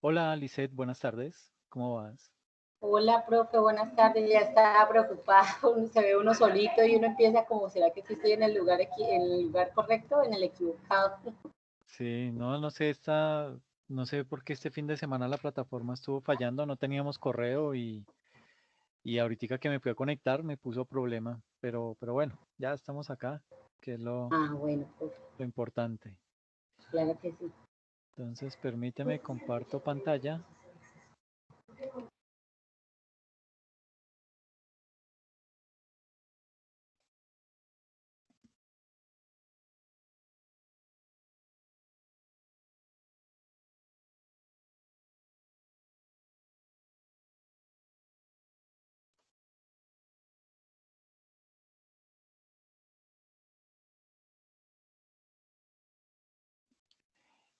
Hola, Lisette, buenas tardes. ¿Cómo vas? Hola, profe, buenas tardes. Ya está preocupada, se ve uno solito y uno empieza como, ¿será que sí estoy en el lugar en el lugar correcto o en el equivocado? Sí, no sé, no sé por qué este fin de semana la plataforma estuvo fallando, no teníamos correo y ahorita que me fui a conectar me puso problema, pero bueno, ya estamos acá, que es Ah, bueno, profe, lo importante. claro que sí. Entonces, permíteme, comparto pantalla.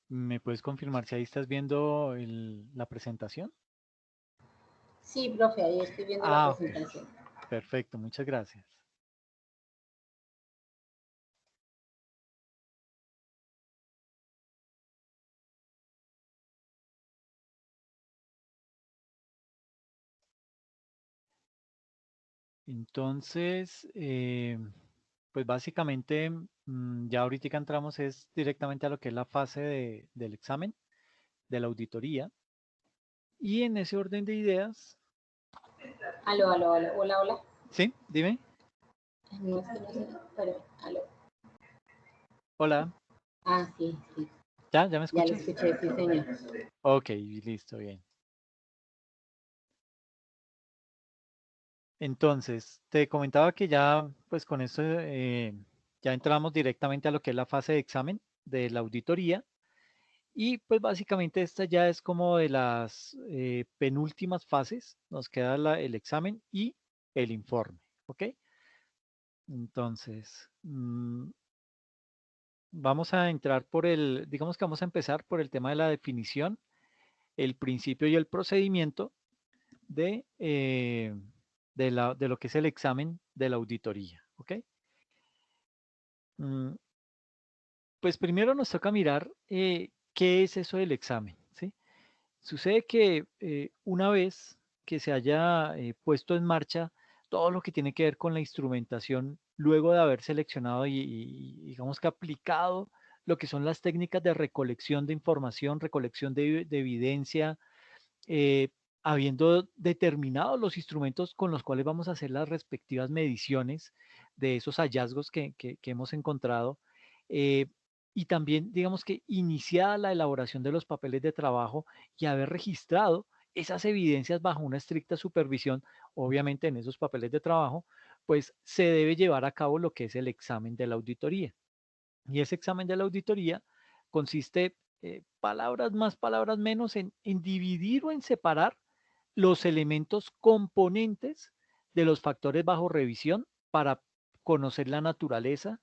¿Me puedes confirmar si ahí estás viendo la presentación? Sí, profe, ahí estoy viendo la Ah, ok, presentación. perfecto, muchas gracias. Entonces, pues básicamente ya ahorita que entramos es directamente a lo que es la fase del examen, de la auditoría. Y en ese orden de ideas, Aló, aló, aló, hola, hola. sí, dime, No, es que no sé, pero, aló. hola, Ah, sí, sí, ¿ya me ya lo escuchas? escuché, sí, señor. Ok, listo, bien. Entonces, te comentaba que ya, pues con esto, ya entramos directamente a lo que es la fase de examen de la auditoría. Y pues básicamente esta ya es como de las penúltimas fases. Nos queda el examen y el informe, ¿ok? Entonces, vamos a entrar digamos que vamos a empezar por el tema de la definición, el principio y el procedimiento de lo que es el examen de la auditoría, ¿ok? Mm, Pues primero nos toca mirar qué es eso del examen, ¿sí? Sucede que una vez que se haya puesto en marcha todo lo que tiene que ver con la instrumentación, luego de haber seleccionado y digamos que aplicado lo que son las técnicas de recolección de información, recolección de evidencia, eh, habiendo determinado los instrumentos con los cuales vamos a hacer las respectivas mediciones de esos hallazgos que hemos encontrado, eh, y también, digamos que iniciada la elaboración de los papeles de trabajo y haber registrado esas evidencias bajo una estricta supervisión, obviamente en esos papeles de trabajo, pues se debe llevar a cabo lo que es el examen de la auditoría. Y ese examen de la auditoría consiste, palabras más, palabras menos, en dividir o en separar los elementos componentes de los factores bajo revisión para conocer la naturaleza,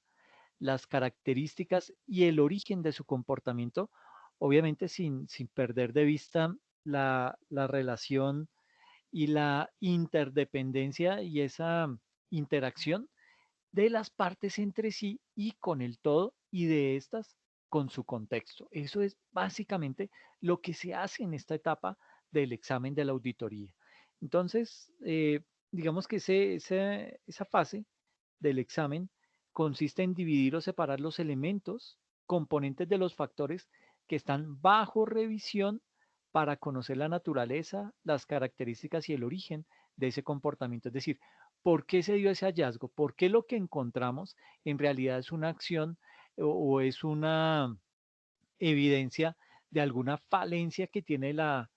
las características y el origen de su comportamiento, obviamente sin perder de vista la relación y la interdependencia y esa interacción de las partes entre sí y con el todo y de estas con su contexto. Eso es básicamente lo que se hace en esta etapa del examen de la auditoría. Entonces, digamos que esa fase del examen consiste en dividir o separar los elementos, componentes de los factores que están bajo revisión para conocer la naturaleza, las características y el origen de ese comportamiento. Es decir, ¿por qué se dio ese hallazgo? ¿Por qué lo que encontramos en realidad es una acción o es una evidencia de alguna falencia que tiene la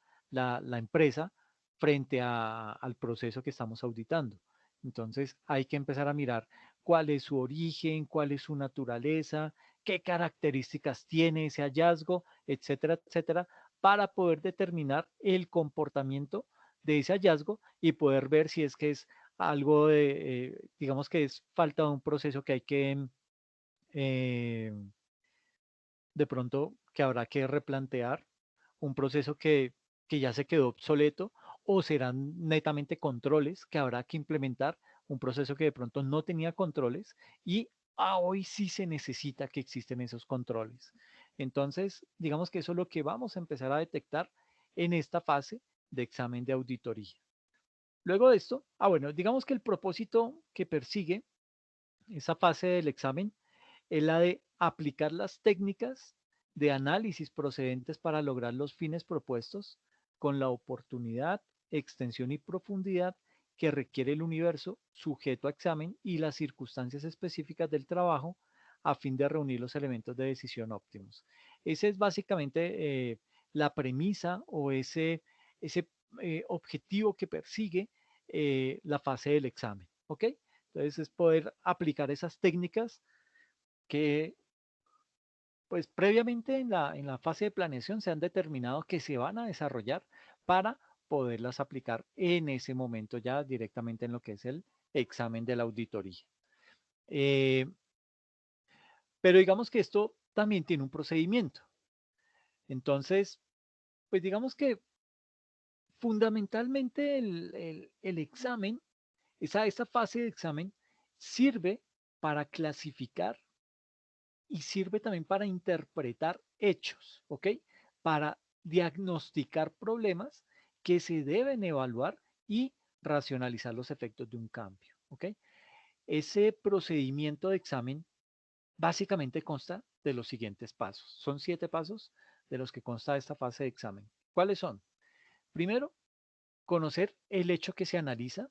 empresa frente al proceso que estamos auditando? Entonces hay que empezar a mirar cuál es su origen, cuál es su naturaleza, qué características tiene ese hallazgo, etcétera, etcétera, para poder determinar el comportamiento de ese hallazgo y poder ver si es que es algo digamos que es falta de un proceso que hay que eh, de pronto que habrá que replantear, un proceso que ya se quedó obsoleto, o serán netamente controles que habrá que implementar, un proceso que de pronto no tenía controles y hoy sí se necesita que existen esos controles. Entonces, digamos que eso es lo que vamos a empezar a detectar en esta fase de examen de auditoría. Luego de esto, bueno, digamos que el propósito que persigue esa fase del examen es la de aplicar las técnicas de análisis procedentes para lograr los fines propuestos con la oportunidad, extensión y profundidad que requiere el universo sujeto a examen y las circunstancias específicas del trabajo a fin de reunir los elementos de decisión óptimos. Ese es básicamente la premisa o ese objetivo que persigue la fase del examen. ¿Ok? Entonces es poder aplicar esas técnicas que pues previamente en la fase de planeación se han determinado que se van a desarrollar para poderlas aplicar en ese momento ya directamente en lo que es el examen de la auditoría. Eh, pero digamos que esto también tiene un procedimiento. Entonces, pues digamos que fundamentalmente el examen, esa fase de examen sirve para clasificar y sirve también para interpretar hechos, ¿ok? Para diagnosticar problemas que se deben evaluar y racionalizar los efectos de un cambio, ¿ok? Ese procedimiento de examen básicamente consta de los siguientes pasos. Son 7 pasos de los que consta esta fase de examen. ¿Cuáles son? Primero, conocer el hecho que se analiza.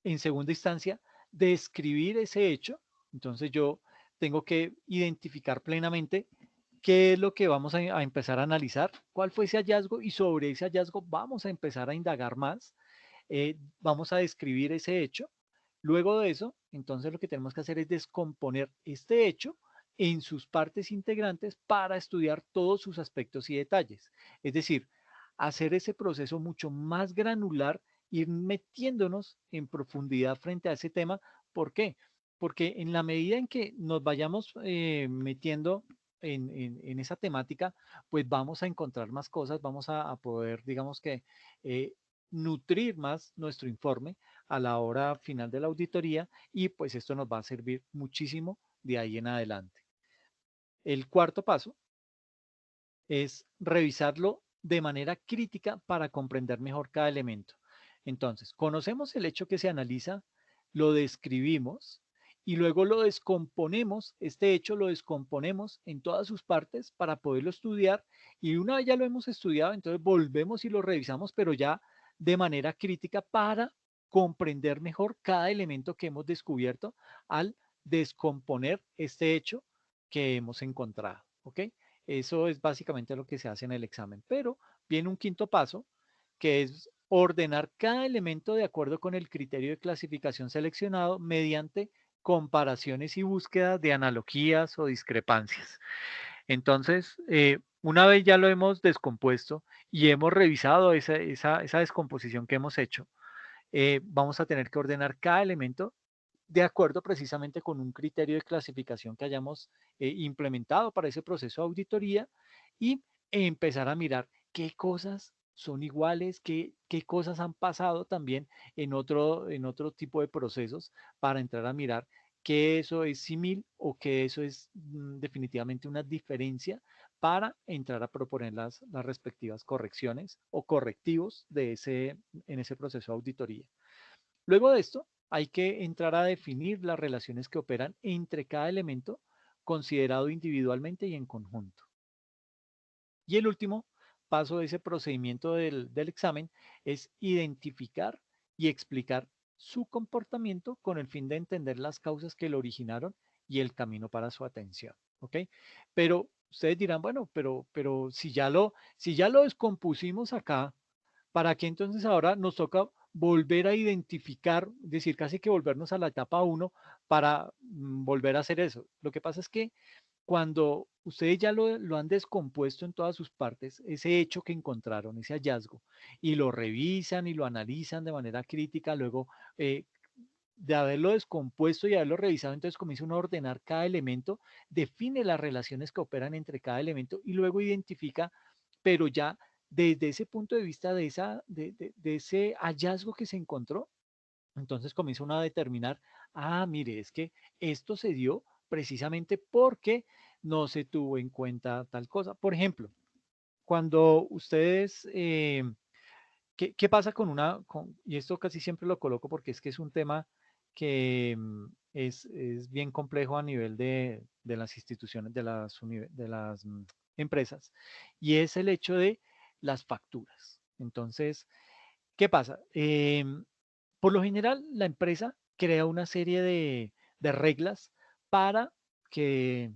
En segunda instancia, describir ese hecho. Entonces yo tengo que identificar plenamente qué es lo que vamos a empezar a analizar, cuál fue ese hallazgo y sobre ese hallazgo vamos a empezar a indagar más, vamos a describir ese hecho. Luego de eso, entonces lo que tenemos que hacer es descomponer este hecho en sus partes integrantes para estudiar todos sus aspectos y detalles. Es decir, hacer ese proceso mucho más granular, ir metiéndonos en profundidad frente a ese tema. ¿Por qué? Porque en la medida en que nos vayamos metiendo en esa temática, pues vamos a encontrar más cosas, vamos a poder, digamos que, eh, nutrir más nuestro informe a la hora final de la auditoría y pues esto nos va a servir muchísimo de ahí en adelante. El cuarto paso es revisarlo de manera crítica para comprender mejor cada elemento. Entonces, conocemos el hecho que se analiza, lo describimos y luego lo descomponemos, este hecho lo descomponemos en todas sus partes para poderlo estudiar y una vez ya lo hemos estudiado, entonces volvemos y lo revisamos, pero ya de manera crítica para comprender mejor cada elemento que hemos descubierto al descomponer este hecho que hemos encontrado. ¿Ok? Eso es básicamente lo que se hace en el examen. Pero viene un quinto paso, que es ordenar cada elemento de acuerdo con el criterio de clasificación seleccionado mediante comparaciones y búsquedas de analogías o discrepancias. Entonces, una vez ya lo hemos descompuesto y hemos revisado esa descomposición que hemos hecho, vamos a tener que ordenar cada elemento de acuerdo precisamente con un criterio de clasificación que hayamos implementado para ese proceso de auditoría y empezar a mirar qué cosas son iguales, qué cosas han pasado también en otro tipo de procesos para entrar a mirar que eso es similar o que eso es definitivamente una diferencia para entrar a proponer las respectivas correcciones o correctivos en ese proceso de auditoría. Luego de esto, hay que entrar a definir las relaciones que operan entre cada elemento considerado individualmente y en conjunto. Y el último paso de ese procedimiento del examen es identificar y explicar su comportamiento con el fin de entender las causas que lo originaron y el camino para su atención. ¿Ok? Pero ustedes dirán, bueno, pero si ya lo descompusimos acá, ¿para qué entonces ahora nos toca volver a identificar, es decir, casi que volvernos a la etapa uno para volver a hacer eso? Lo que pasa es que cuando ustedes ya lo han descompuesto en todas sus partes, ese hecho que encontraron, ese hallazgo, y lo revisan y lo analizan de manera crítica, luego de haberlo descompuesto y haberlo revisado, entonces comienza uno a ordenar cada elemento, define las relaciones que operan entre cada elemento y luego identifica, pero ya desde ese punto de vista de ese hallazgo que se encontró, entonces comienza uno a determinar, mire, es que esto se dio precisamente porque no se tuvo en cuenta tal cosa. Por ejemplo, cuando ustedes, ¿qué pasa con y esto casi siempre lo coloco porque es que es un tema que es bien complejo a nivel de las instituciones, de las empresas, y es el hecho de las facturas. Entonces, ¿qué pasa? Por lo general, la empresa crea una serie de reglas para que,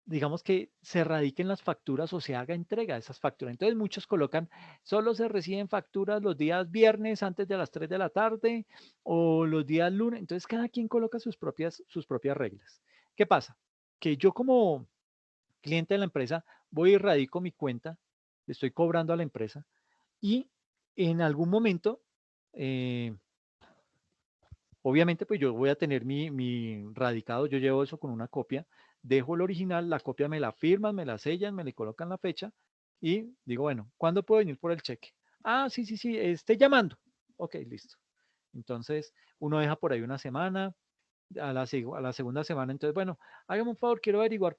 digamos que se radiquen las facturas o se haga entrega de esas facturas. Entonces muchos colocan, solo se reciben facturas los días viernes antes de las 3 de la tarde o los días lunes. Entonces cada quien coloca sus propias reglas. ¿Qué pasa? Que yo como cliente de la empresa voy y radico mi cuenta, le estoy cobrando a la empresa y en algún momento, eh, obviamente, pues yo voy a tener mi radicado, yo llevo eso con una copia, dejo el original, la copia me la firman, me la sellan, me le colocan la fecha y digo, bueno, ¿cuándo puedo venir por el cheque? Ah, sí, sí, sí, esté llamando. Ok, listo. Entonces, uno deja por ahí una semana, a la segunda semana, entonces, bueno, hágame un favor, quiero averiguar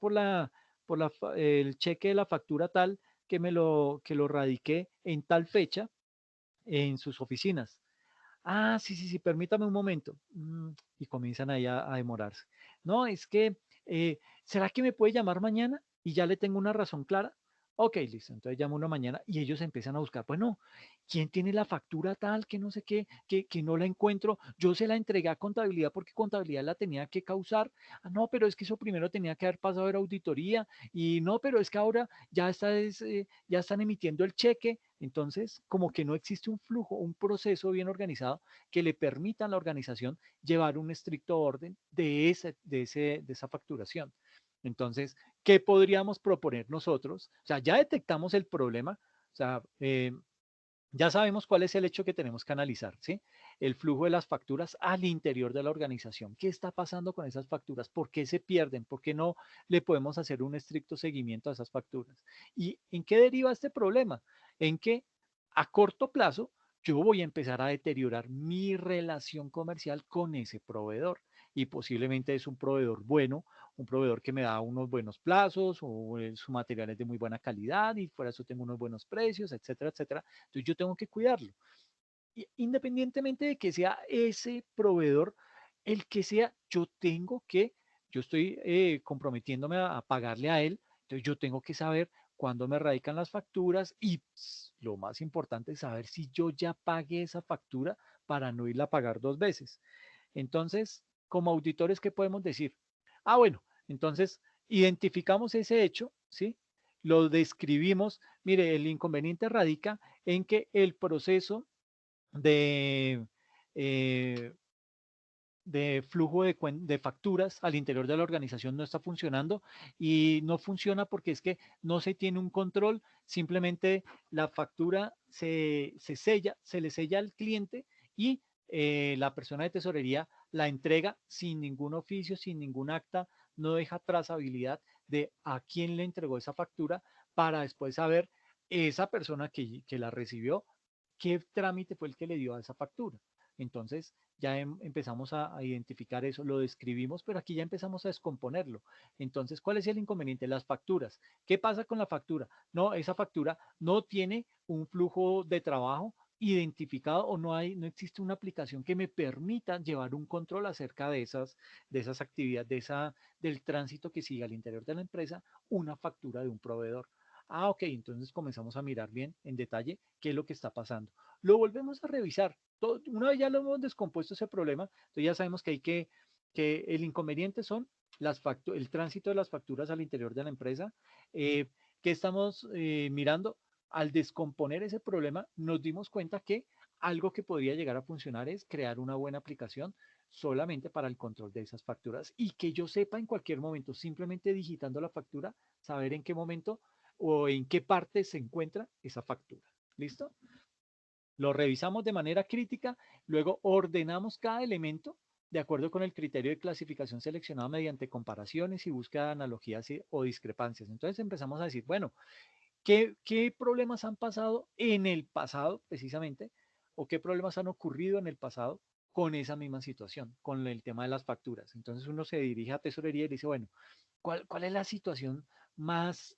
el cheque de la factura tal que lo radiqué en tal fecha en sus oficinas. Ah, sí, sí, sí, permítame un momento. Y comienzan ahí a demorarse. No, es que, ¿será que me puede llamar mañana? Y ya le tengo una razón clara. Ok, listo. Entonces llamo una mañana y ellos empiezan a buscar. Bueno, ¿quién tiene la factura tal que no sé qué, que no la encuentro? Yo se la entregué a contabilidad porque contabilidad la tenía que causar. Ah, no, pero es que eso primero tenía que haber pasado a ver auditoría. Y no, pero es que ahora ya están emitiendo el cheque. Entonces, como que no existe un flujo, un proceso bien organizado que le permitan a la organización llevar un estricto orden de esa facturación. Entonces, ¿qué podríamos proponer nosotros? O sea, ya detectamos el problema, o sea, ya sabemos cuál es el hecho que tenemos que analizar, ¿sí? El flujo de las facturas al interior de la organización. ¿Qué está pasando con esas facturas? ¿Por qué se pierden? ¿Por qué no le podemos hacer un estricto seguimiento a esas facturas? ¿Y en qué deriva este problema? En que a corto plazo yo voy a empezar a deteriorar mi relación comercial con ese proveedor y posiblemente es un proveedor bueno, un proveedor que me da unos buenos plazos o su material es de muy buena calidad y por eso tengo unos buenos precios, etcétera, etcétera. Entonces yo tengo que cuidarlo. Independientemente de que sea ese proveedor, el que sea, yo estoy comprometiéndome a pagarle a él, entonces yo tengo que saber cuándo me radican las facturas y lo más importante es saber si yo ya pagué esa factura para no irla a pagar dos veces. Entonces, como auditores, ¿qué podemos decir? Ah, bueno, entonces identificamos ese hecho, ¿sí? Lo describimos. Mire, el inconveniente radica en que el proceso de, eh, de flujo de facturas al interior de la organización no está funcionando y no funciona porque es que no se tiene un control, simplemente la factura se le sella al cliente y la persona de tesorería la entrega sin ningún oficio, sin ningún acta, no deja trazabilidad de a quién le entregó esa factura para después saber esa persona que la recibió, qué trámite fue el que le dio a esa factura. Entonces, ya empezamos a identificar eso, lo describimos, pero aquí ya empezamos a descomponerlo. Entonces, ¿cuál es el inconveniente? Las facturas. ¿Qué pasa con la factura? No, esa factura no tiene un flujo de trabajo identificado o no existe una aplicación que me permita llevar un control acerca de esas actividades, del tránsito que sigue al interior de la empresa, una factura de un proveedor. Ah, ok, entonces comenzamos a mirar bien en detalle qué es lo que está pasando. Lo volvemos a revisar. Una vez ya lo hemos descompuesto ese problema, entonces ya sabemos que el inconveniente son el tránsito de las facturas al interior de la empresa. Eh, ¿Qué estamos mirando? Al descomponer ese problema, nos dimos cuenta que algo que podría llegar a funcionar es crear una buena aplicación solamente para el control de esas facturas y que yo sepa en cualquier momento, simplemente digitando la factura, saber en qué momento o en qué parte se encuentra esa factura. ¿Listo? Lo revisamos de manera crítica, luego ordenamos cada elemento de acuerdo con el criterio de clasificación seleccionado mediante comparaciones y búsqueda de analogías o discrepancias. Entonces empezamos a decir, bueno, ¿qué problemas han pasado en el pasado precisamente o qué problemas han ocurrido en el pasado con esa misma situación, con el tema de las facturas? Entonces uno se dirige a tesorería y dice, bueno, ¿cuál es la situación más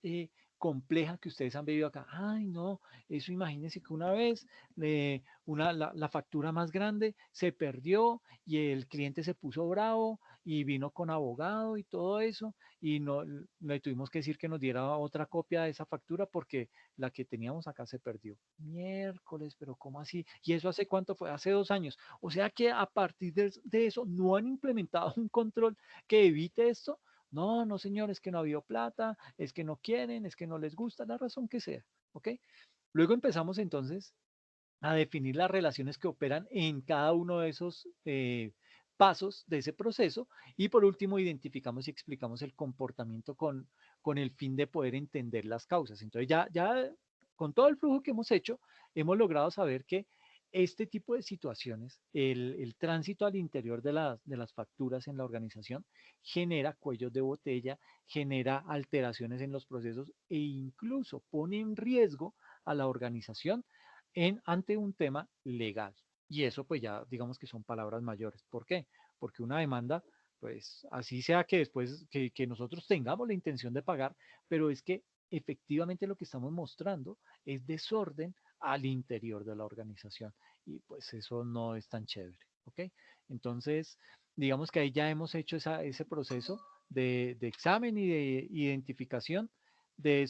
compleja que ustedes han vivido acá. Ay, no, eso imagínense que una vez la factura más grande se perdió y el cliente se puso bravo y vino con abogado y todo eso y no le tuvimos que decir que nos diera otra copia de esa factura porque la que teníamos acá se perdió. Miércoles, pero ¿cómo así? ¿Y eso hace cuánto fue? Hace 2 años. O sea que a partir de eso no han implementado un control que evite esto. No, no, señor, es que no ha habido plata, es que no quieren, es que no les gusta, la razón que sea. ¿Ok? Luego empezamos entonces a definir las relaciones que operan en cada uno de esos pasos de ese proceso y por último identificamos y explicamos el comportamiento con el fin de poder entender las causas. Entonces ya con todo el flujo que hemos hecho, hemos logrado saber que este tipo de situaciones, el tránsito al interior de las facturas en la organización, genera cuellos de botella, genera alteraciones en los procesos e incluso pone en riesgo a la organización ante un tema legal. Y eso pues ya digamos que son palabras mayores. ¿Por qué? Porque una demanda, pues así sea que después que nosotros tengamos la intención de pagar, pero es que efectivamente lo que estamos mostrando es desorden al interior de la organización y pues eso no es tan chévere, ¿ok? Entonces, digamos que ahí ya hemos hecho ese proceso de examen y de identificación de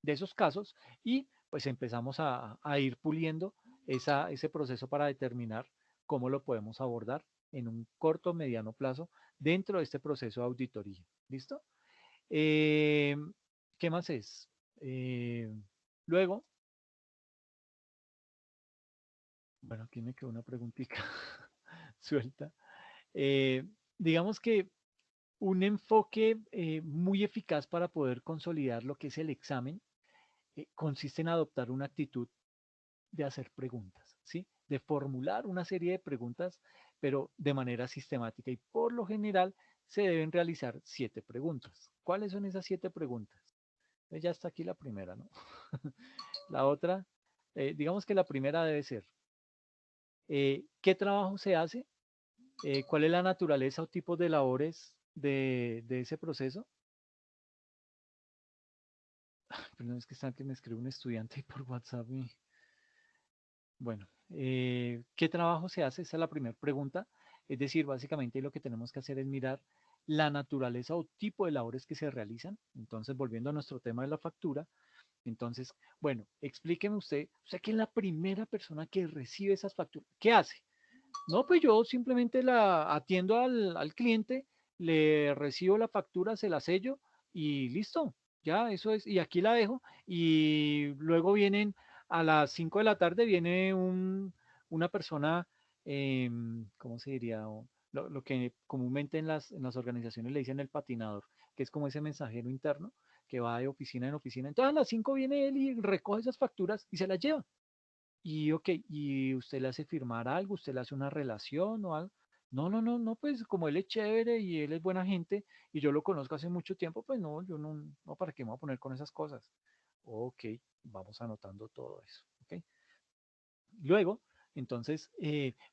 de esos casos y pues empezamos a ir puliendo ese proceso para determinar cómo lo podemos abordar en un corto o mediano plazo dentro de este proceso de auditoría. ¿Listo? Eh, ¿Qué más es? Eh, luego, bueno, aquí me quedó una preguntita suelta. Eh, digamos que un enfoque muy eficaz para poder consolidar lo que es el examen consiste en adoptar una actitud de hacer preguntas, ¿sí? De formular una serie de preguntas, pero de manera sistemática. Y por lo general se deben realizar 7 preguntas. ¿Cuáles son esas 7 preguntas? Ya está aquí la primera, ¿no? La otra, digamos que la primera debe ser, ¿qué trabajo se hace? ¿Cuál es la naturaleza o tipo de labores de ese proceso? Perdón, es que está que me escribe un estudiante por WhatsApp. Bueno, ¿qué trabajo se hace? Esa es la primera pregunta. Es decir, básicamente lo que tenemos que hacer es mirar la naturaleza o tipo de labores que se realizan. Entonces, volviendo a nuestro tema de la factura, entonces, bueno, explíqueme usted que es la primera persona que recibe esas facturas, ¿qué hace? No, pues yo simplemente la atiendo al cliente, le recibo la factura, se la sello y listo. Ya, eso es. Y aquí la dejo. Y luego vienen a las 5 de la tarde, viene una persona, ¿cómo se diría? Lo que comúnmente en las organizaciones le dicen el patinador, que es como ese mensajero interno que va de oficina en oficina. Entonces a las 5 viene él y recoge esas facturas y se las lleva. Y ok, y usted le hace firmar algo, usted le hace una relación o algo. No, no, no, no, pues como él es chévere y él es buena gente y yo lo conozco hace mucho tiempo, pues no, yo no, no, ¿para qué me voy a poner con esas cosas? Ok, vamos anotando todo eso, ok. Luego, entonces,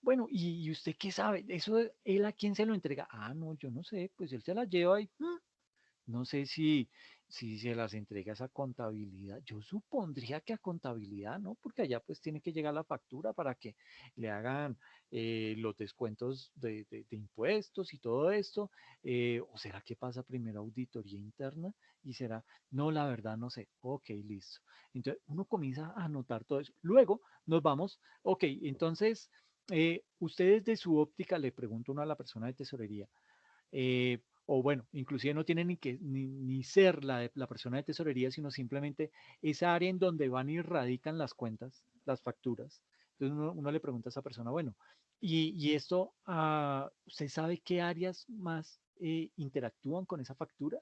bueno, ¿y usted qué sabe? ¿Eso él a quién se lo entrega? Ah, no, yo no sé, pues él se la lleva y no sé si se las entregas a contabilidad. Yo supondría que a contabilidad, ¿no? Porque allá pues tiene que llegar la factura para que le hagan los descuentos de impuestos y todo esto. ¿O será que pasa primero auditoría interna? Y será, no, la verdad no sé. Ok, listo. Entonces uno comienza a anotar todo eso. Luego nos vamos, ok, entonces ustedes de su óptica le pregunto uno a la persona de tesorería o bueno, inclusive no tiene ni ser la persona de tesorería, sino simplemente esa área en donde van y radican las cuentas, las facturas. Entonces uno le pregunta a esa persona, bueno, y esto, ¿usted sabe qué áreas más interactúan con esa factura?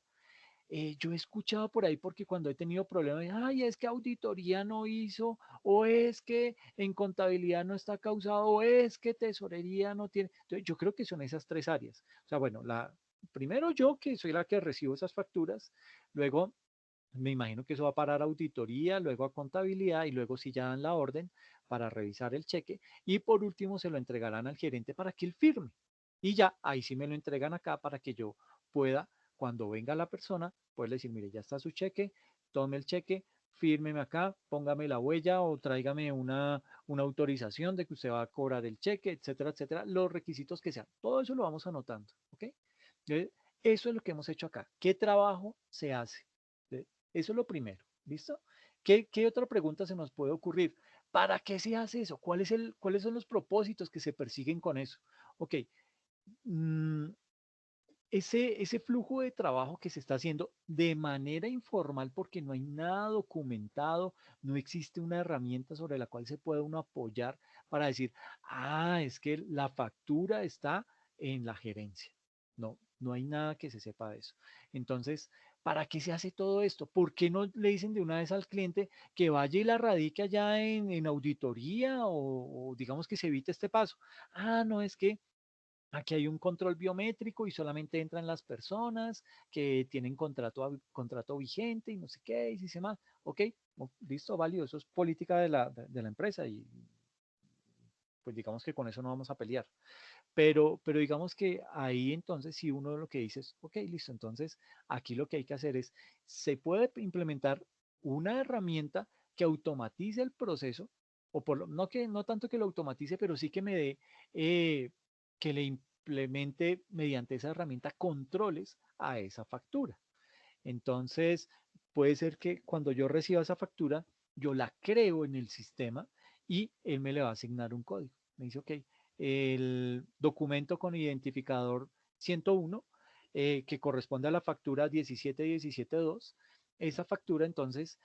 Yo he escuchado por ahí porque cuando he tenido problemas, ay, es que auditoría no hizo, o es que en contabilidad no está causado, o es que tesorería no tiene. Entonces, yo creo que son esas 3 áreas. O sea, bueno, primero yo que soy la que recibo esas facturas, luego me imagino que eso va a parar a auditoría, luego a contabilidad y luego si ya dan la orden para revisar el cheque y por último se lo entregarán al gerente para que él firme. Y ya ahí sí me lo entregan acá para que yo pueda cuando venga la persona, puedes decir, mire, ya está su cheque, tome el cheque, fírmeme acá, póngame la huella o tráigame una autorización de que usted va a cobrar el cheque, etcétera, etcétera, los requisitos que sean. Todo eso lo vamos anotando, ¿ok? Entonces, eso es lo que hemos hecho acá. ¿Qué trabajo se hace? Eso es lo primero, ¿listo? ¿Qué otra pregunta se nos puede ocurrir? ¿Para qué se hace eso? ¿Cuáles son los propósitos que se persiguen con eso? Ok, mm, ese flujo de trabajo que se está haciendo de manera informal porque no hay nada documentado, no existe una herramienta sobre la cual se pueda uno apoyar para decir, es que la factura está en la gerencia. No, no hay nada que se sepa de eso. Entonces, ¿para qué se hace todo esto? ¿Por qué no le dicen de una vez al cliente que vaya y la radique allá en auditoría o digamos que se evite este paso? No, es que aquí hay un control biométrico y solamente entran las personas que tienen contrato vigente y no sé qué, y si se más. Ok, listo, válido, eso es política de la empresa y pues digamos que con eso no vamos a pelear. Pero digamos que ahí entonces si uno lo que dice es, ok, listo, entonces aquí lo que hay que hacer es, se puede implementar una herramienta que automatice el proceso, o no tanto que lo automatice, pero sí que me dé, que le implemente mediante esa herramienta controles a esa factura. Entonces, puede ser que cuando yo reciba esa factura, yo la creo en el sistema y él me le va a asignar un código. Me dice, ok, el documento con identificador 101, que corresponde a la factura 17172, esa factura entonces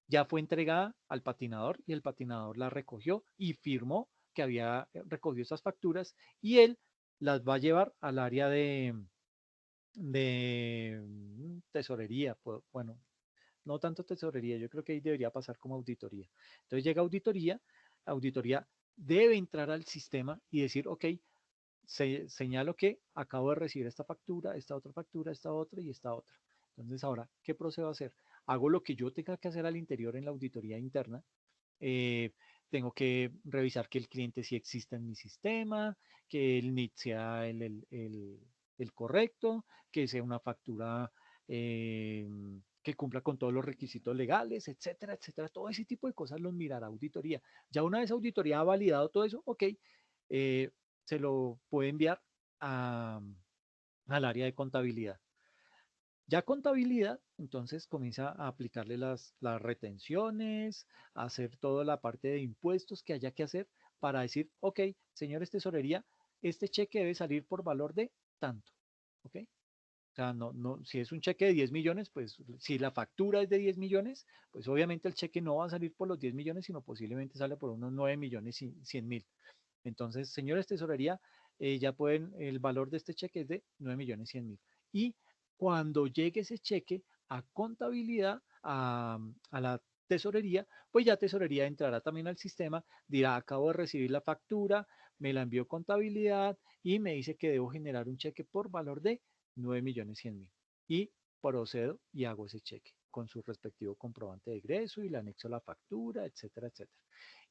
ya fue entregada al patinador y el patinador la recogió y firmó que había recogido esas facturas y él las va a llevar al área de tesorería, bueno, no tanto tesorería, yo creo que ahí debería pasar como auditoría. Entonces llega auditoría, auditoría debe entrar al sistema y decir, ok, señalo que acabo de recibir esta factura, esta otra y esta otra. Entonces ahora, ¿qué procedo a hacer? Hago lo que yo tenga que hacer al interior en la auditoría interna. eh, Tengo que revisar que el cliente sí exista en mi sistema, que el NIT sea el correcto, que sea una factura eh, que cumpla con todos los requisitos legales, etcétera, etcétera. Todo ese tipo de cosas los mirará auditoría. Ya una vez auditoría ha validado todo eso, ok, eh, se lo puede enviar a- al área de contabilidad. Ya contabilidad, entonces comienza a aplicarle las retenciones, a hacer toda la parte de impuestos que haya que hacer para decir, ok, señores tesorería, este cheque debe salir por valor de tanto, ¿ok? O sea, si es un cheque de 10 millones, pues si la factura es de 10 millones, pues obviamente el cheque no va a salir por los 10 millones, sino posiblemente sale por unos 9 millones y 100 mil. Entonces, señores tesorería, ya pueden, el valor de este cheque es de 9 millones 100 mil. Y cuando llegue ese cheque a contabilidad, a la tesorería, pues ya tesorería entrará también al sistema, dirá, acabo de recibir la factura, me la envió contabilidad y me dice que debo generar un cheque por valor de 9 millones 100 mil. Y procedo y hago ese cheque con su respectivo comprobante de egreso y le anexo la factura, etcétera, etcétera.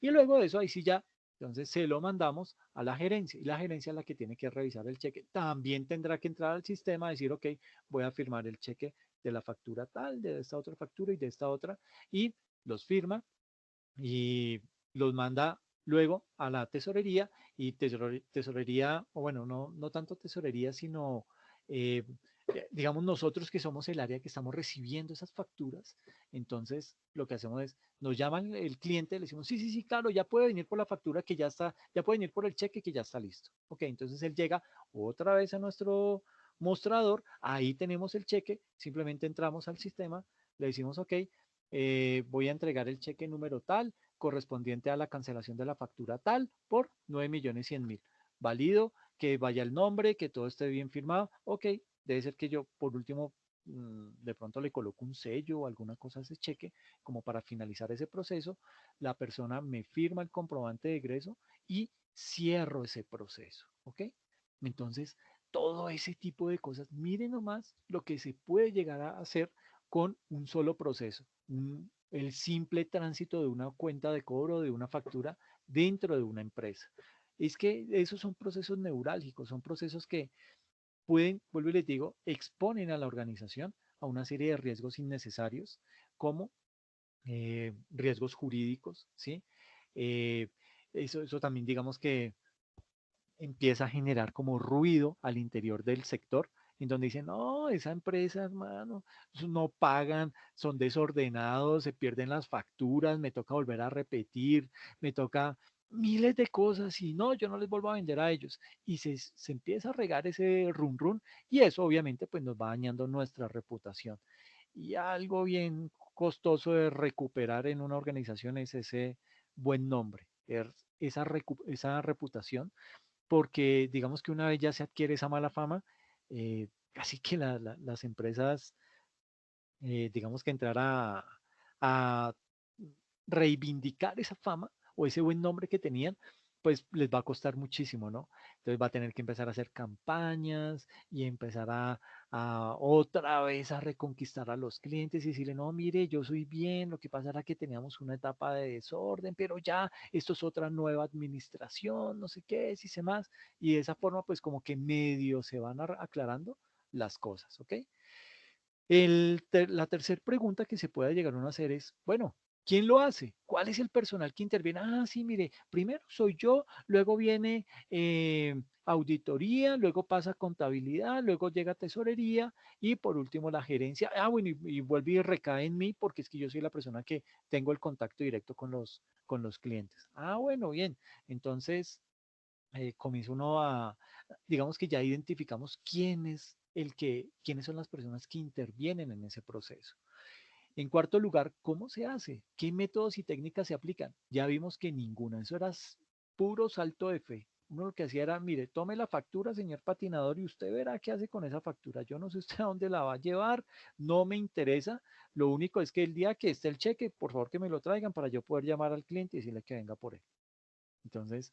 Y luego de eso, ahí sí ya entonces se lo mandamos a la gerencia y la gerencia es la que tiene que revisar el cheque. También tendrá que entrar al sistema, decir, ok, voy a firmar el cheque de la factura tal, de esta otra factura y de esta otra, y los firma y los manda luego a la tesorería y tesorería, o bueno, no tanto tesorería, sino eh, digamos nosotros que somos el área que estamos recibiendo esas facturas, entonces lo que hacemos es, nos llaman el cliente, le decimos, sí, sí, sí, claro, ya puede venir por la factura que ya está, ya puede venir por el cheque que ya está listo. Ok, entonces él llega otra vez a nuestro mostrador, ahí tenemos el cheque, simplemente entramos al sistema, le decimos, ok, voy a entregar el cheque número tal, correspondiente a la cancelación de la factura tal, por 9 millones 100 mil. Válido, que vaya el nombre, que todo esté bien firmado. Ok, debe ser que yo, por último, de pronto le coloco un sello o alguna cosa a ese cheque, como para finalizar ese proceso. La persona me firma el comprobante de egreso y cierro ese proceso. ¿Ok? Entonces, todo ese tipo de cosas, miren nomás lo que se puede llegar a hacer con un solo proceso, el simple tránsito de una cuenta de cobro, de una factura dentro de una empresa. Es que esos son procesos neurálgicos, son procesos que pueden, vuelvo y les digo, exponen a la organización a una serie de riesgos innecesarios, como riesgos jurídicos, ¿sí? Eh, eso también digamos que empieza a generar como ruido al interior del sector, en donde dicen, no, esa empresa, hermano, no pagan, son desordenados, se pierden las facturas, me toca volver a repetir, me toca miles de cosas y no, yo no les vuelvo a vender a ellos. Y se empieza a regar ese run run y eso obviamente pues nos va dañando nuestra reputación. Y algo bien costoso de recuperar en una organización es ese buen nombre, esa reputación, porque digamos que una vez ya se adquiere esa mala fama, casi que las empresas, digamos que entrar a reivindicar esa fama o ese buen nombre que tenían, pues les va a costar muchísimo, ¿no? Entonces va a tener que empezar a hacer campañas y empezar a otra vez a reconquistar a los clientes y decirle, no, mire, yo soy bien, lo que pasa era que teníamos una etapa de desorden, pero ya esto es otra nueva administración, no sé qué, si sé más, y de esa forma pues como que medio se van aclarando las cosas, ¿ok? La tercera pregunta que se puede llegar a uno a hacer es, bueno, ¿quién lo hace? ¿Cuál es el personal que interviene? Ah, sí, mire, primero soy yo, luego viene auditoría, luego pasa contabilidad, luego llega tesorería y por último la gerencia. Ah, bueno, y vuelve y recae en mí porque es que yo soy la persona que tengo el contacto directo con los clientes. Ah, bueno, bien. Entonces, comienza uno digamos que ya identificamos quiénes son las personas que intervienen en ese proceso. En cuarto lugar, ¿cómo se hace? ¿Qué métodos y técnicas se aplican? Ya vimos que ninguna, eso era puro salto de fe. Uno lo que hacía era, mire, tome la factura, señor patinador, y usted verá qué hace con esa factura. Yo no sé usted a dónde la va a llevar, no me interesa. Lo único es que el día que esté el cheque, por favor que me lo traigan para yo poder llamar al cliente y decirle que venga por él. Entonces,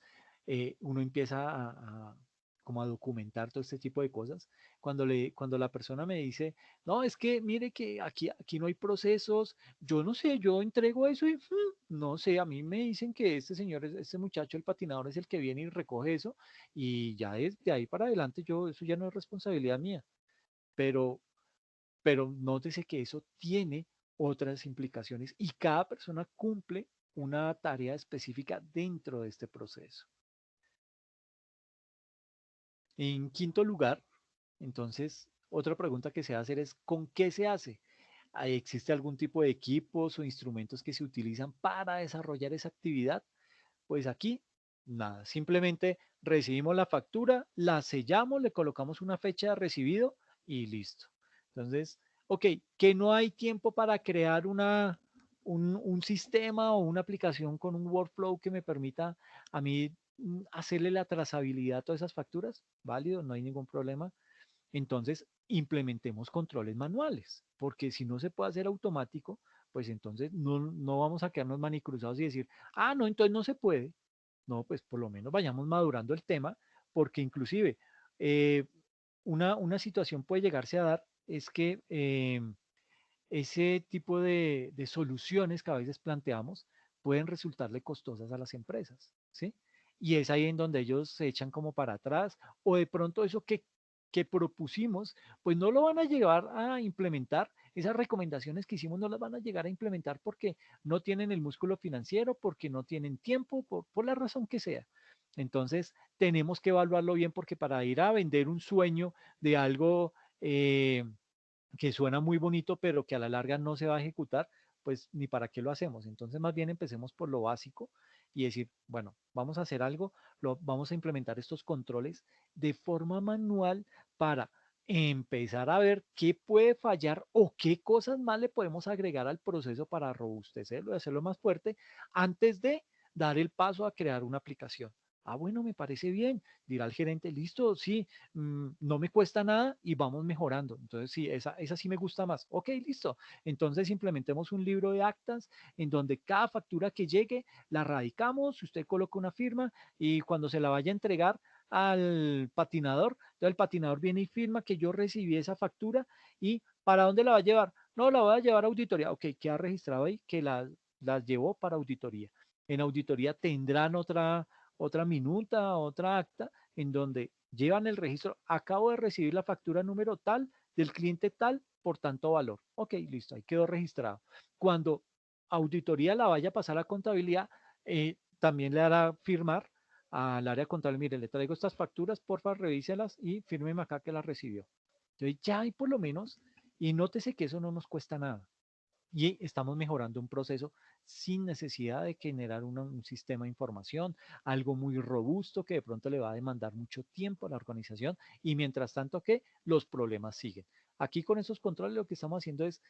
uno empieza como a documentar todo este tipo de cosas. Cuando la persona me dice, no, es que mire que aquí no hay procesos, yo no sé, yo entrego eso y no sé, a mí me dicen que este señor, este muchacho, el patinador, es el que viene y recoge eso y ya desde ahí para adelante eso ya no es responsabilidad mía. Pero, pero nótese que eso tiene otras implicaciones y cada persona cumple una tarea específica dentro de este proceso. En quinto lugar, entonces, otra pregunta que se va a hacer es, ¿con qué se hace? ¿Existe algún tipo de equipos o instrumentos que se utilizan para desarrollar esa actividad? Pues aquí, nada, simplemente recibimos la factura, la sellamos, le colocamos una fecha de recibido y listo. Entonces, ok, que no hay tiempo para crear un sistema o una aplicación con un workflow que me permita a mí hacerle la trazabilidad a todas esas facturas, válido, no hay ningún problema. Entonces, implementemos controles manuales, porque si no se puede hacer automático, pues entonces no vamos a quedarnos manicruzados y decir, ah, no, entonces no se puede. No, pues por lo menos vayamos madurando el tema, porque inclusive eh, una situación puede llegarse a dar es que ese tipo de soluciones que a veces planteamos pueden resultarle costosas a las empresas, ¿sí? Y es ahí en donde ellos se echan como para atrás o de pronto eso que propusimos, pues no lo van a llevar a implementar, esas recomendaciones que hicimos no las van a llegar a implementar porque no tienen el músculo financiero, porque no tienen tiempo, por la razón que sea. Entonces, tenemos que evaluarlo bien porque para ir a vender un sueño de algo que suena muy bonito, pero que a la larga no se va a ejecutar, pues ni para qué lo hacemos. Entonces, más bien empecemos por lo básico y decir, bueno, vamos a hacer algo, vamos a implementar estos controles de forma manual para empezar a ver qué puede fallar o qué cosas más le podemos agregar al proceso para robustecerlo y hacerlo más fuerte antes de dar el paso a crear una aplicación. Ah, bueno, me parece bien. Dirá el gerente, listo, sí, no me cuesta nada y vamos mejorando. Entonces, sí, esa sí me gusta más. Ok, listo. Entonces, implementemos un libro de actas en donde cada factura que llegue la radicamos, usted coloca una firma y cuando se la vaya a entregar al patinador, entonces el patinador viene y firma que yo recibí esa factura y ¿para dónde la va a llevar? No, la voy a llevar a auditoría. Ok, queda registrado ahí que las llevó para auditoría. En auditoría tendrán otra minuta, otra acta en donde llevan el registro, acabo de recibir la factura número tal del cliente tal por tanto valor. Ok, listo, ahí quedó registrado. Cuando auditoría la vaya a pasar a contabilidad, también le hará firmar al área contable, mire, le traigo estas facturas, porfa, revíselas y fírmeme acá que las recibió. Entonces ya hay por lo menos, y nótese que eso no nos cuesta nada. Y estamos mejorando un proceso sin necesidad de generar un sistema de información, algo muy robusto que de pronto le va a demandar mucho tiempo a la organización y mientras tanto que los problemas siguen. Aquí con esos controles lo que estamos haciendo es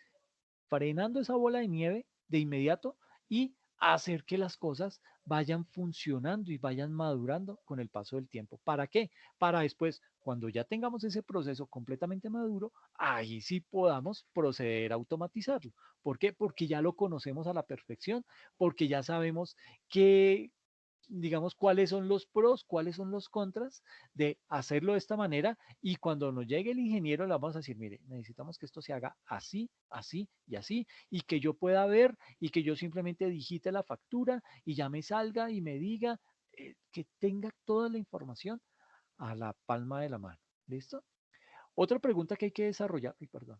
frenando esa bola de nieve de inmediato y hacer que las cosas vayan funcionando y vayan madurando con el paso del tiempo. ¿Para qué? Para después, cuando ya tengamos ese proceso completamente maduro, ahí sí podamos proceder a automatizarlo. ¿Por qué? Porque ya lo conocemos a la perfección, porque ya sabemos qué, digamos, cuáles son los pros, cuáles son los contras de hacerlo de esta manera y cuando nos llegue el ingeniero le vamos a decir, mire, necesitamos que esto se haga así, así y así y que yo pueda ver y que yo simplemente digite la factura y ya me salga y me diga que tenga toda la información a la palma de la mano. ¿Listo? Otra pregunta que hay que desarrollar, ay, perdón,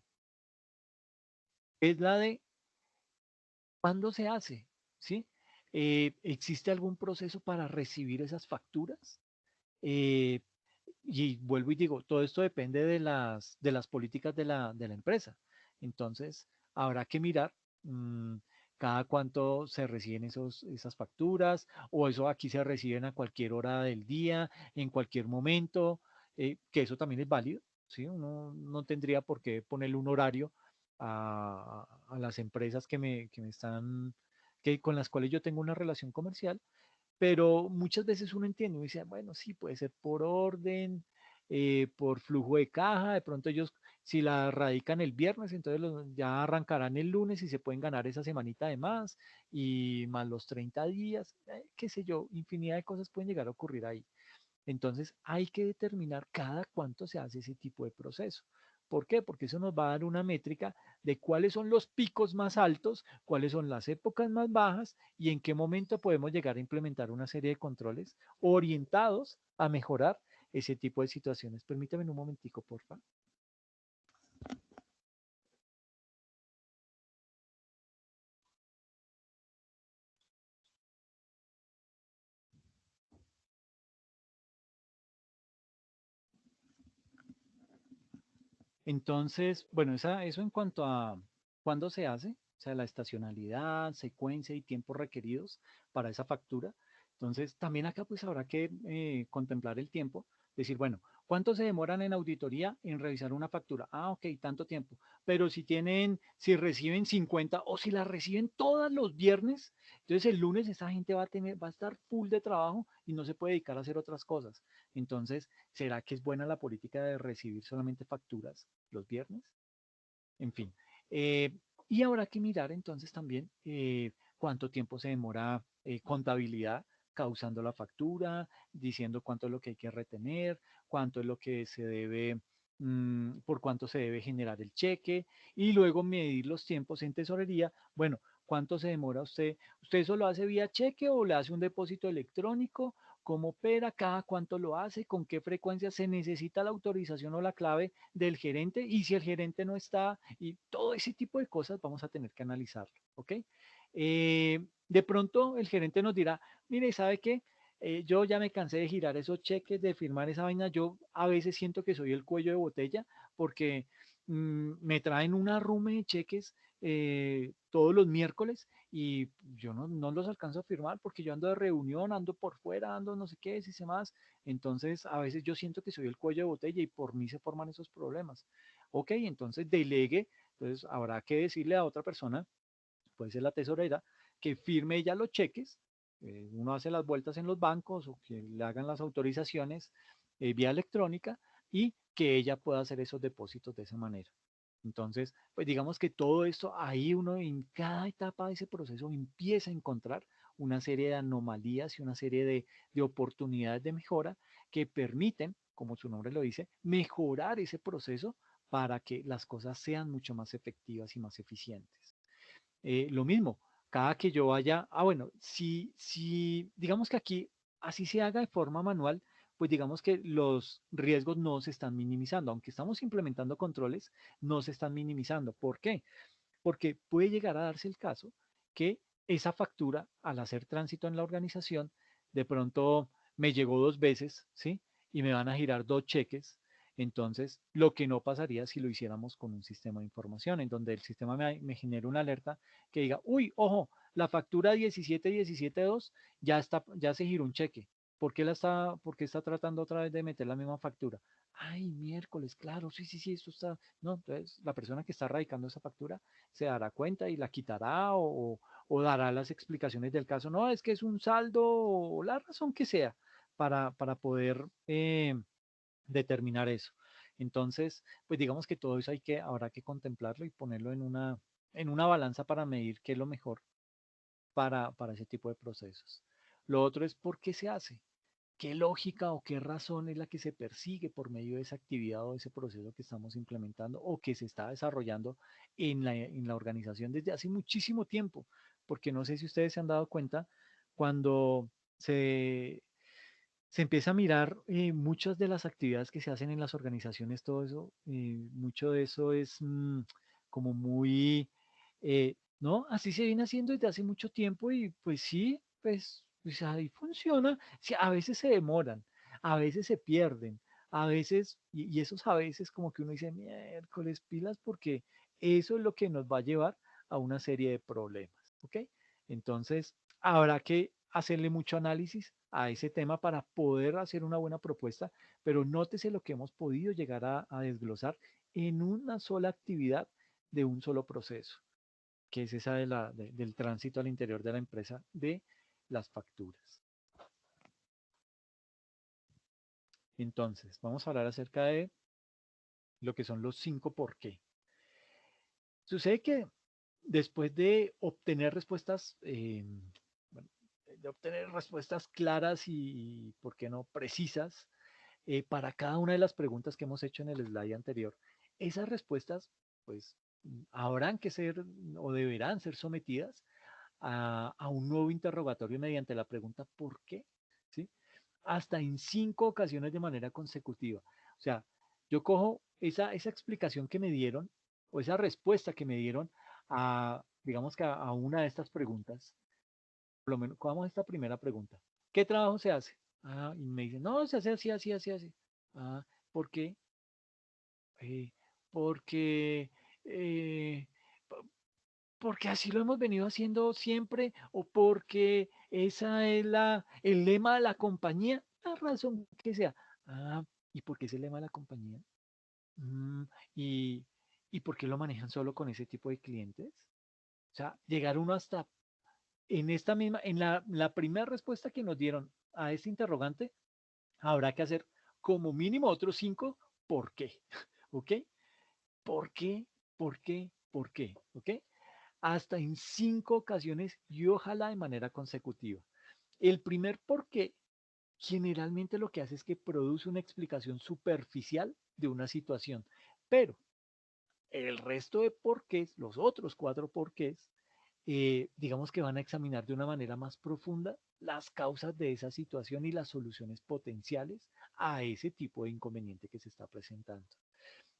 es la de ¿cuándo se hace? ¿Sí? ¿Existe algún proceso para recibir esas facturas? Eh, y vuelvo y digo, todo esto depende de las políticas de la empresa. Entonces, habrá que mirar cada cuánto se reciben esas facturas o eso aquí se reciben a cualquier hora del día, en cualquier momento, que eso también es válido, ¿sí? Uno no tendría por qué ponerle un horario a las empresas que me están, con las cuales yo tengo una relación comercial, pero muchas veces uno entiende, uno dice, bueno, sí, puede ser por orden, por flujo de caja, de pronto ellos, si la radican el viernes, entonces ya arrancarán el lunes y se pueden ganar esa semanita de más, y más los 30 días, qué sé yo, infinidad de cosas pueden llegar a ocurrir ahí. Entonces hay que determinar cada cuánto se hace ese tipo de proceso. ¿Por qué? Porque eso nos va a dar una métrica de cuáles son los picos más altos, cuáles son las épocas más bajas y en qué momento podemos llegar a implementar una serie de controles orientados a mejorar ese tipo de situaciones. Permítame un momentico, por favor. Entonces, bueno, eso en cuanto a cuándo se hace, o sea, la estacionalidad, secuencia y tiempos requeridos para esa factura. Entonces, también acá pues habrá que contemplar el tiempo, decir, bueno, ¿cuánto se demoran en auditoría en revisar una factura? Ah, ok, tanto tiempo. Pero si reciben 50 o si la reciben todos los viernes, entonces el lunes esa gente va a estar full de trabajo y no se puede dedicar a hacer otras cosas. Entonces, ¿será que es buena la política de recibir solamente facturas los viernes? En fin. eh, y habrá que mirar entonces también cuánto tiempo se demora contabilidad causando la factura, diciendo cuánto es lo que hay que retener, cuánto es lo que se debe, por cuánto se debe generar el cheque y luego medir los tiempos en tesorería. Bueno, ¿cuánto se demora usted? ¿Usted eso lo hace vía cheque o le hace un depósito electrónico? ¿Cómo opera? ¿Cada cuánto lo hace? ¿Con qué frecuencia se necesita la autorización o la clave del gerente? Y si el gerente no está, y todo ese tipo de cosas vamos a tener que analizarlo, ¿ok? De pronto el gerente nos dirá, mire, ¿sabe qué? Yo ya me cansé de girar esos cheques, de firmar esa vaina. Yo a veces siento que soy el cuello de botella porque me traen una rume de cheques todos los miércoles y yo no los alcanzo a firmar porque yo ando de reunión, ando por fuera, ando no sé qué, si sé más. Entonces, a veces yo siento que soy el cuello de botella y por mí se forman esos problemas. Ok, entonces delegue, entonces habrá que decirle a otra persona, puede ser la tesorera, que firme ella los cheques. Uno hace las vueltas en los bancos o que le hagan las autorizaciones vía electrónica y que ella pueda hacer esos depósitos de esa manera. Entonces, pues digamos que todo esto, ahí uno en cada etapa de ese proceso empieza a encontrar una serie de anomalías y una serie de oportunidades de mejora que permiten, como su nombre lo dice, mejorar ese proceso para que las cosas sean mucho más efectivas y más eficientes. Lo mismo, cada que yo vaya, bueno, si digamos que aquí así se haga de forma manual, pues digamos que los riesgos no se están minimizando. Aunque estamos implementando controles, no se están minimizando. ¿Por qué? Porque puede llegar a darse el caso que esa factura, al hacer tránsito en la organización, de pronto me llegó 2 veces, ¿sí? Y me van a girar 2 cheques. Entonces, lo que no pasaría si lo hiciéramos con un sistema de información, en donde el sistema me genere una alerta que diga, uy, ojo, la factura 17 17 2 ya se giró un cheque. ¿Por qué está tratando otra vez de meter la misma factura? Ay, miércoles, claro, sí, sí, sí, esto está. No, entonces la persona que está radicando esa factura se dará cuenta y la quitará o dará las explicaciones del caso. No, es que es un saldo o la razón que sea para poder determinar eso. Entonces, pues digamos que todo eso habrá que contemplarlo y ponerlo en una balanza para medir qué es lo mejor para ese tipo de procesos. Lo otro es por qué se hace. ¿Qué lógica o qué razón es la que se persigue por medio de esa actividad o ese proceso que estamos implementando o que se está desarrollando en la organización desde hace muchísimo tiempo? Porque no sé si ustedes se han dado cuenta, cuando se, se empieza a mirar muchas de las actividades que se hacen en las organizaciones, todo eso, mucho de eso es como muy, ¿no? Así se viene haciendo desde hace mucho tiempo y pues sí, pues ahí funciona. Sí, a veces se demoran, a veces se pierden, a veces, y esos a veces como que uno dice, miércoles pilas, porque eso es lo que nos va a llevar a una serie de problemas, ¿ok? Entonces, habrá que hacerle mucho análisis a ese tema para poder hacer una buena propuesta, pero nótese lo que hemos podido llegar a desglosar en una sola actividad de un solo proceso, que es esa del tránsito al interior de la empresa de las facturas. Entonces, vamos a hablar acerca de lo que son los 5 por qué. Sucede que después de obtener respuestas, bueno, de obtener respuestas claras y, ¿por qué no?, precisas, para cada una de las preguntas que hemos hecho en el slide anterior, esas respuestas, pues, habrán que ser o deberán ser sometidas a un nuevo interrogatorio mediante la pregunta ¿por qué? ¿Sí? Hasta en 5 ocasiones de manera consecutiva. O sea, yo cojo esa explicación que me dieron o esa respuesta que me dieron digamos que a una de estas preguntas, por lo menos, cojamos esta primera pregunta. ¿Qué trabajo se hace? Y me dicen, no, se hace así, así, así, así. Ah, ¿por qué? Eh, porque, eh, po- porque así lo hemos venido haciendo siempre o porque esa es el lema de la compañía, la razón que sea. Ah, ¿y por qué es el lema de la compañía? Mm, ¿y, y por qué lo manejan solo con ese tipo de clientes? O sea, llegar uno hasta en la primera respuesta que nos dieron a este interrogante, habrá que hacer como mínimo otros 5 ¿por qué? ¿Ok? ¿Por qué? ¿Por qué? ¿Por qué? ¿Ok? Hasta en 5 ocasiones y ojalá de manera consecutiva. El primer por qué generalmente lo que hace es que produce una explicación superficial de una situación, pero el resto de porqués, los otros 4 porqués, digamos que van a examinar de una manera más profunda las causas de esa situación y las soluciones potenciales a ese tipo de inconveniente que se está presentando.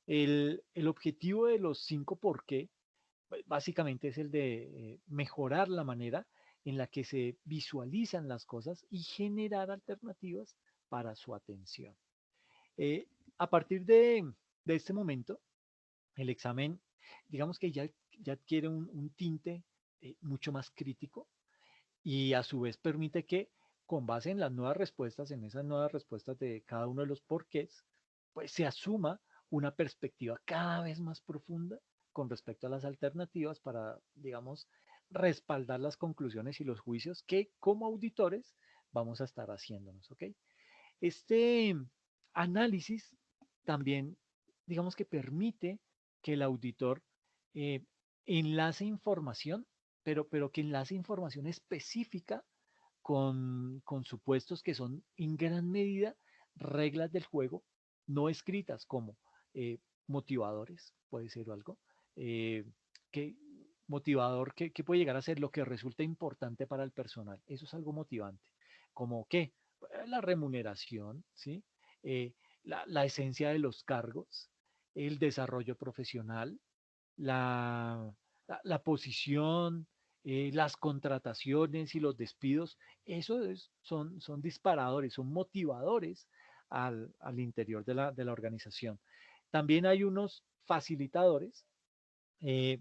El objetivo de los 5 por qué básicamente es el de mejorar la manera en la que se visualizan las cosas y generar alternativas para su atención. Eh, a partir de este momento, el examen, digamos que ya adquiere un tinte mucho más crítico y a su vez permite que con base en las nuevas respuestas, en esas nuevas respuestas de cada uno de los porqués, pues se asuma una perspectiva cada vez más profunda con respecto a las alternativas para, digamos, respaldar las conclusiones y los juicios que como auditores vamos a estar haciéndonos, ¿ok? Este análisis también, digamos que permite que el auditor eh, enlace información, pero que enlace información específica con supuestos que son en gran medida reglas del juego no escritas como eh, motivadores, puede ser algo, eh, que motivador que puede llegar a ser lo que resulta importante para el personal. Eso es algo motivante. ¿Como qué? la remuneración, ¿sí? Eh, la esencia de los cargos, el desarrollo profesional, la, la posición, las contrataciones y los despidos, son disparadores, son motivadores al interior de la organización. También hay unos facilitadores eh,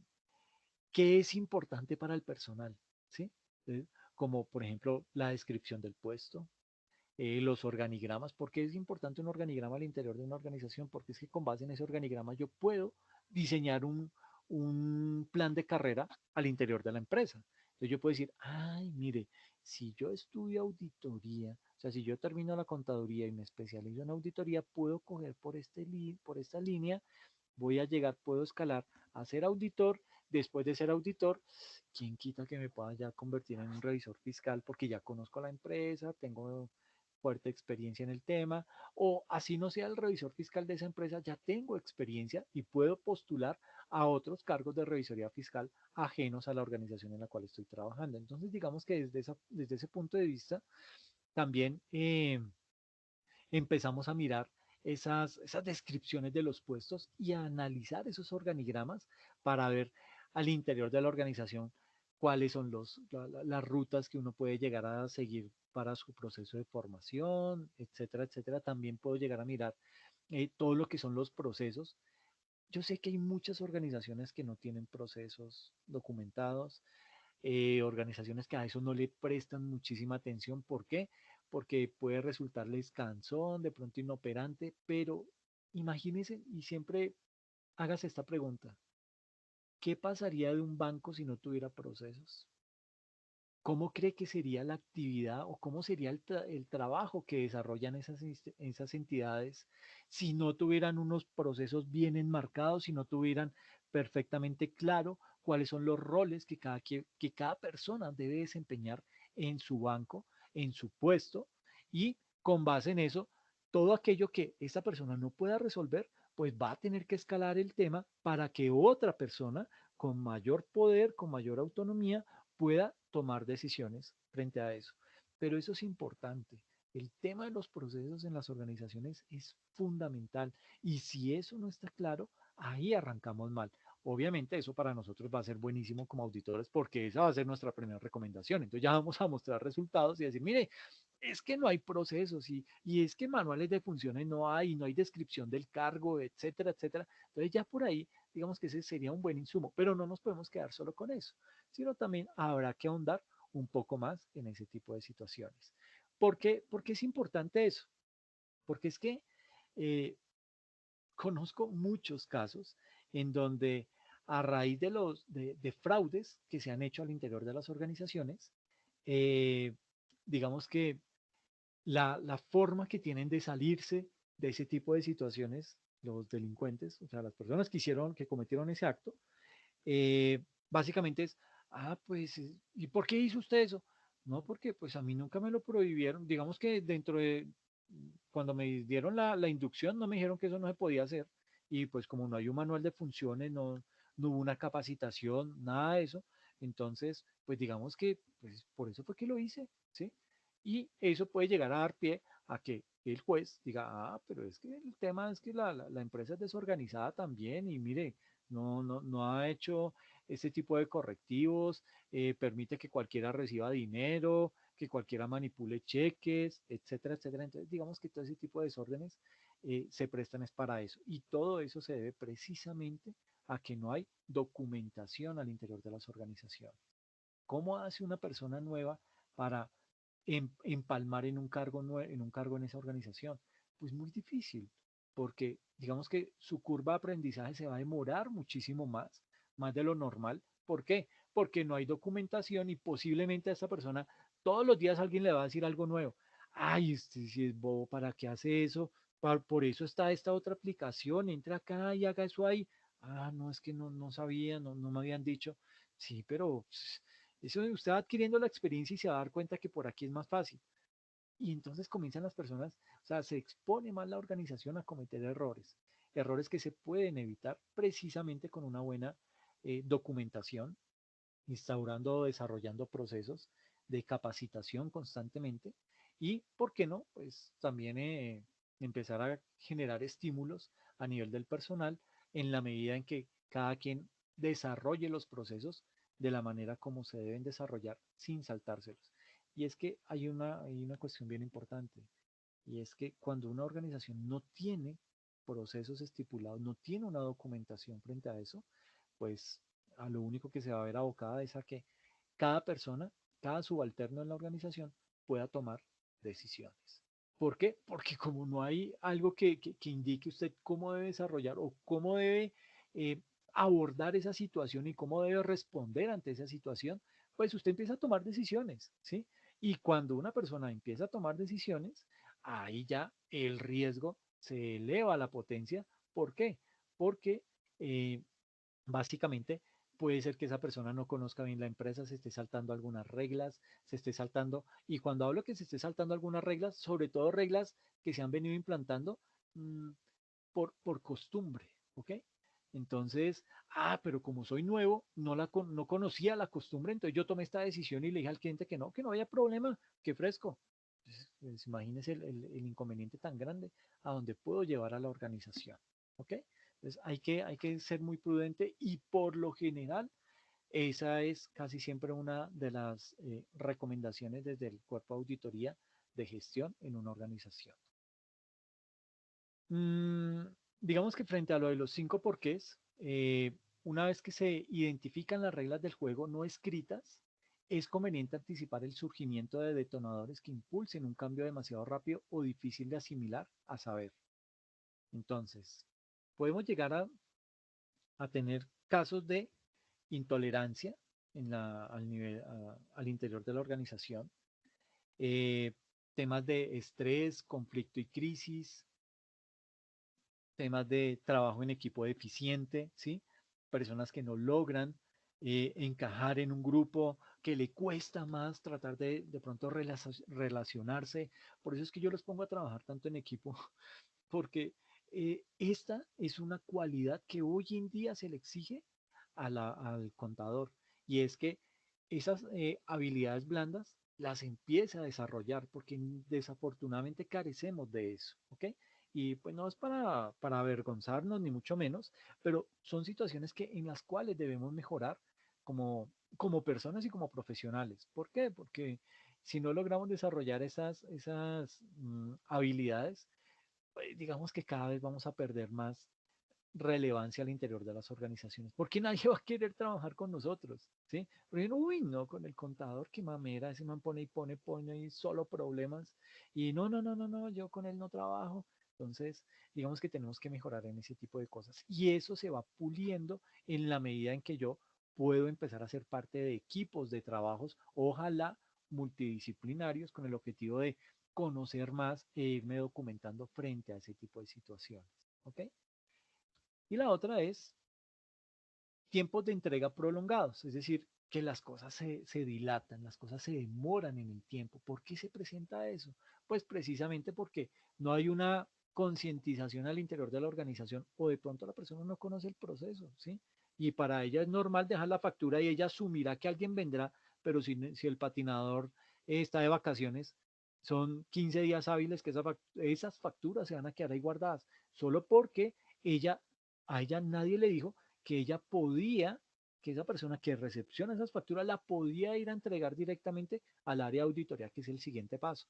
que es importante para el personal, ¿sí? Eh, Como por ejemplo la descripción del puesto, los organigramas. ¿Por qué es importante un organigrama al interior de una organización? Porque es que con base en ese organigrama yo puedo diseñar un plan de carrera al interior de la empresa. Entonces yo puedo decir, ay, mire, si yo estudio auditoría, o sea, si yo termino la contaduría y me especializo en auditoría, puedo coger por esta línea, voy a llegar, puedo escalar a ser auditor. Después de ser auditor, ¿quién quita que me pueda ya convertir en un revisor fiscal? Porque ya conozco la empresa, tengo fuerte experiencia en el tema, o así no sea el revisor fiscal de esa empresa, ya tengo experiencia y puedo postular a otros cargos de revisoría fiscal ajenos a la organización en la cual estoy trabajando. Entonces, digamos que desde ese punto de vista, también empezamos a mirar esas descripciones de los puestos y a analizar esos organigramas para ver al interior de la organización cuáles son las rutas que uno puede llegar a seguir para su proceso de formación, etcétera, etcétera. También puedo llegar a mirar todo lo que son los procesos. Yo sé que hay muchas organizaciones que no tienen procesos documentados, organizaciones que a eso no le prestan muchísima atención. ¿Por qué? Porque puede resultarles cansón, de pronto inoperante, pero imagínense y siempre hágase esta pregunta. ¿Qué pasaría de un banco si no tuviera procesos? ¿Cómo cree que sería la actividad o cómo sería el trabajo que desarrollan esas entidades si no tuvieran unos procesos bien enmarcados, si no tuvieran perfectamente claro cuáles son los roles que cada persona debe desempeñar en su banco, en su puesto, y con base en eso, todo aquello que esa persona no pueda resolver, pues va a tener que escalar el tema para que otra persona con mayor poder, con mayor autonomía, pueda tomar decisiones frente a eso. Pero eso es importante. El tema de los procesos en las organizaciones es fundamental y si eso no está claro, ahí arrancamos mal. Obviamente eso para nosotros va a ser buenísimo como auditores porque esa va a ser nuestra primera recomendación. Entonces ya vamos a mostrar resultados y decir, mire, es que no hay procesos y es que manuales de funciones no hay descripción del cargo, etcétera, etcétera. Entonces ya por ahí, digamos que ese sería un buen insumo, pero no nos podemos quedar solo con eso, sino también habrá que ahondar un poco más en ese tipo de situaciones. ¿Por qué es importante eso? Porque es que eh, conozco muchos casos en donde a raíz de fraudes que se han hecho al interior de las organizaciones, eh, digamos que la forma que tienen de salirse de ese tipo de situaciones, los delincuentes, o sea, las personas que cometieron ese acto, básicamente es, pues, ¿y por qué hizo usted eso? No, porque pues a mí nunca me lo prohibieron. Digamos que cuando me dieron la inducción, no me dijeron que eso no se podía hacer. Y pues como no hay un manual de funciones, no hubo una capacitación, nada de eso. Entonces, pues digamos que pues por eso fue que lo hice, ¿sí? Y eso puede llegar a dar pie a que el juez diga, pero es que el tema es que la empresa es desorganizada también y mire, no ha hecho ese tipo de correctivos, permite que cualquiera reciba dinero, que cualquiera manipule cheques, etcétera, etcétera. Entonces, digamos que todo ese tipo de desórdenes se prestan es para eso. Y todo eso se debe precisamente a que no hay documentación al interior de las organizaciones. ¿Cómo hace una persona nueva para empalmar en un cargo en esa organización? Pues muy difícil, porque digamos que su curva de aprendizaje se va a demorar muchísimo más de lo normal. ¿Por qué? Porque no hay documentación y posiblemente a esta persona todos los días alguien le va a decir algo nuevo. Ay, este si es bobo, ¿para qué hace eso? Por eso está esta otra aplicación, entra acá y haga eso ahí. No, es que no sabía, no me habían dicho. Sí, pero eso usted va adquiriendo la experiencia y se va a dar cuenta que por aquí es más fácil. Y entonces comienzan las personas, o sea, se expone más la organización a cometer errores, errores que se pueden evitar precisamente con una buena documentación, instaurando o desarrollando procesos de capacitación constantemente Y, ¿por qué no? Pues también empezar a generar estímulos a nivel del personal en la medida en que cada quien desarrolle los procesos de la manera como se deben desarrollar sin saltárselos. Y es que hay una cuestión bien importante, y es que cuando una organización no tiene procesos estipulados, no tiene una documentación frente a eso, pues a lo único que se va a ver abocada es a que cada persona, cada subalterno en la organización pueda tomar decisiones. ¿Por qué? Porque como no hay algo que indique usted cómo debe desarrollar o cómo debe eh, abordar esa situación y cómo debe responder ante esa situación, pues usted empieza a tomar decisiones, ¿sí? Y cuando una persona empieza a tomar decisiones, ahí ya el riesgo se eleva a la potencia. ¿Por qué? Porque eh, básicamente puede ser que esa persona no conozca bien la empresa, se esté saltando algunas reglas, se esté saltando, y cuando hablo que se esté saltando algunas reglas, sobre todo reglas que se han venido implantando mmm, por costumbre, ¿ok? Entonces, pero como soy nuevo, no conocía la costumbre, entonces yo tomé esta decisión y le dije al cliente que no había problema, que fresco. Entonces, pues, imagínese el inconveniente tan grande a donde puedo llevar a la organización, ¿ok? Entonces, hay que ser muy prudente, y por lo general, esa es casi siempre una de las recomendaciones desde el cuerpo de auditoría de gestión en una organización. Mm, digamos que frente a lo de los 5 porqués, una vez que se identifican las reglas del juego no escritas, es conveniente anticipar el surgimiento de detonadores que impulsen un cambio demasiado rápido o difícil de asimilar a saber. Entonces, podemos llegar a tener casos de intolerancia al interior de la organización, eh, temas de estrés, conflicto y crisis, temas de trabajo en equipo deficiente, ¿sí? Personas que no logran encajar en un grupo, que le cuesta más tratar de pronto relacionarse. Por eso es que yo los pongo a trabajar tanto en equipo, porque esta es una cualidad que hoy en día se le exige al contador, y es que esas habilidades blandas las empiece a desarrollar, porque desafortunadamente carecemos de eso, ¿ok? Y pues no es para avergonzarnos, ni mucho menos, pero son situaciones en las cuales debemos mejorar como personas y como profesionales. ¿Por qué? Porque si no logramos desarrollar esas habilidades, pues, digamos que cada vez vamos a perder más relevancia al interior de las organizaciones, porque nadie va a querer trabajar con nosotros, ¿sí? Porque, uy, no, con el contador, qué mamera, ese man pone y pone y solo problemas, y no, no, no, no, no, yo con él no trabajo. Entonces, digamos que tenemos que mejorar en ese tipo de cosas, y eso se va puliendo en la medida en que yo puedo empezar a ser parte de equipos de trabajos, ojalá multidisciplinarios, con el objetivo de conocer más e irme documentando frente a ese tipo de situaciones, ¿ok? Y la otra es tiempos de entrega prolongados, es decir, que las cosas se dilatan, las cosas se demoran en el tiempo. ¿Por qué se presenta eso? Pues precisamente porque no hay una concientización al interior de la organización, o de pronto la persona no conoce el proceso, ¿sí? Y para ella es normal dejar la factura y ella asumirá que alguien vendrá, pero si el patinador está de vacaciones, son 15 días hábiles que esas facturas se van a quedar ahí guardadas, solo porque ella, a ella nadie le dijo que ella podía, que esa persona que recepciona esas facturas la podía ir a entregar directamente al área de auditoría, que es el siguiente paso.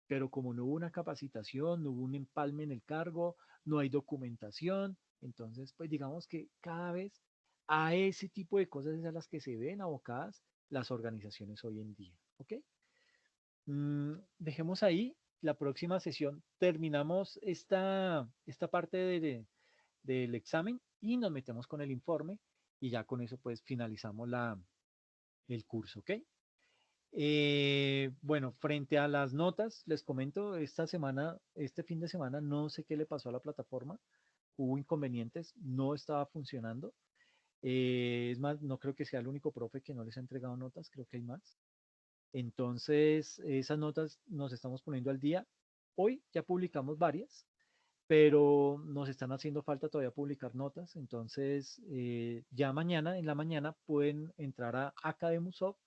Pero como no hubo una capacitación, no hubo un empalme en el cargo, no hay documentación, entonces pues digamos que cada vez a ese tipo de cosas es a las que se ven abocadas las organizaciones hoy en día. ¿Ok? Dejemos ahí. La próxima sesión terminamos esta parte del examen y nos metemos con el informe, y ya con eso pues finalizamos el curso, ¿ok? Bueno, frente a las notas, les comento, este fin de semana, no sé qué le pasó a la plataforma, hubo inconvenientes, no estaba funcionando. Es más, no creo que sea el único profe que no les ha entregado notas, creo que hay más. Entonces, esas notas nos estamos poniendo al día. Hoy ya publicamos varias, pero nos están haciendo falta todavía publicar notas. Entonces, ya mañana, en la mañana, pueden entrar a Academusoft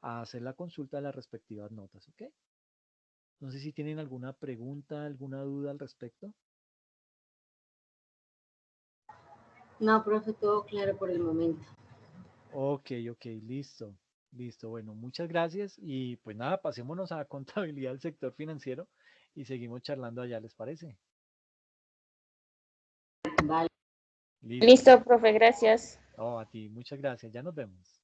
a hacer la consulta de las respectivas notas, ¿ok? No sé si tienen alguna pregunta, alguna duda al respecto. No, profe, todo claro por el momento. Ok, ok, listo, listo. Bueno, muchas gracias y pues nada, pasémonos a contabilidad del sector financiero y seguimos charlando allá, ¿les parece? Vale. Listo, Listo, listo. profe, gracias. Oh, a ti, muchas gracias. Ya nos vemos.